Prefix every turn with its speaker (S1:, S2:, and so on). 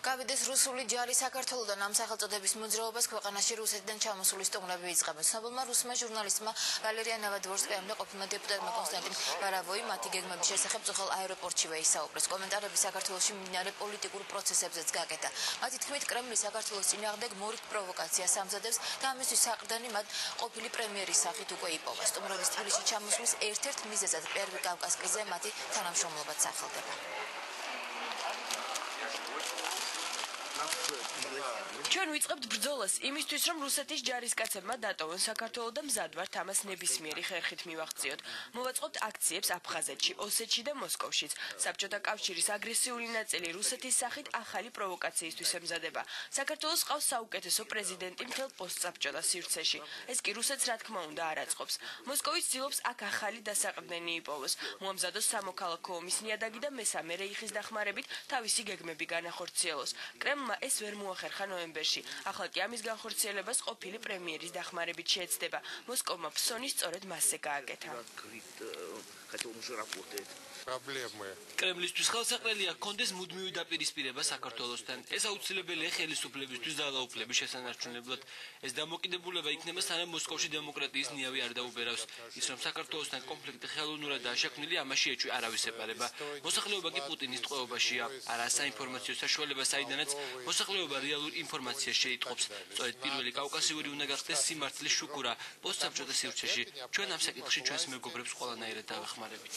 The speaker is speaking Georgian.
S1: გავიდეს რუსული ჯარი საქართველოდან ამ სახელწოდების მოძრაობას ქვეყანაში რუსეთიდან ჩამოსული სტუმრები იწყებენ. ცნობილმა რუსმა ჟურნალისტმა ვალერია ნავადვორსკაიამ და ყოფილმა დეპუტატმა კონსტანტინ ბარავოი მათი გეგმების შესახებ წუხელ აეროპორტშივე ისაუბრეს. კომენტარები საქართველოში მიმდინარე პოლიტიკურ პროცესებზეც გაკეთა. მათი თქმით, კრემლი საქართველოს წინააღმდეგ მორიგ პროვოკაციას ამზადებს და ამისთვის საყრდენი მათ ყოფილი პრემიერის სახით უკვე იპოვა. სტუმრების თბილისში ჩამოსვლის ერთ-ერთ მიზეზად პირველი კავკასკიზე მათი თანამშრომლობაც სახელდება.
S2: ჩვენ ვიწყებთ ბრძოლას იმისთვის, რომ რუსეთის ჯარისკაცებმა დატოვონ საქართველო და მზად ვართ ამას ნებისმიერი ხერხით მივაღწიოთ. მოვაწყობთ აქციებს აფხაზეთში, ოსეთში და მოსკოვშიც. საბჭოთა კავშირის აგრესიული ნაწილი რუსეთის სახით ახალი პროვოკაციისთვის ემზადება. საქართველოს ყავს საუკეთესო პრეზიდენტი მთელ პოსტსაბჭოთა სივრცეში. ეს კი რუსეთს რა თქმა უნდა არ აწყობს. მოსკოვი ცდილობს აქ ახალი დასაყრდენი იპოვოს. მოამზადოს სამოქალაქო ომის ნიადაგი და მესამე რეიხის დახმარებით თავისი გეგმები განახორციელოს. კრემლმა ეს ვერ მოახერხა ნოემბერში. ახლა კი ამის განხორციელებას ყოფილი პრემიერის დახმარებით შეეცდება. მოსკოვმა ფსონი სწორედ მასზე გააკეთა.
S3: კრემლისთვის ხელსაყრელია ჰქონდეს მუდმივი დაპირისპირება საქართველოსთან. ეს აუცილებელია ხელისუფლებისთვის ძალაუფლების შესანარჩუნებლად. ეს დამოკიდებულება იქნება სანამ მოსკოვში დემოკრატიის ნიავი არ დაუბერავს. ის რომ საქართველოსთან კონფლიქტი ხელოვნურადაა შექმნილი, ამაში ეჭვი არავის ეპარება. მოსახლეობა კი პუტინის ტყვეობაშია. არა საინფორმაციო საშუალება, საიდანაც მოსახლეობა რეალურ ინფორმაციას შეიტყობს. სწორედ პირველი კავკასიური უნდა გახდეს სიმართლის შუქურა პოსტსაბჭოთა სივრცეში. ჩვენ ამ საკითხში ჩვენს მეგობრებს ყველანაირად დავეხმარებით.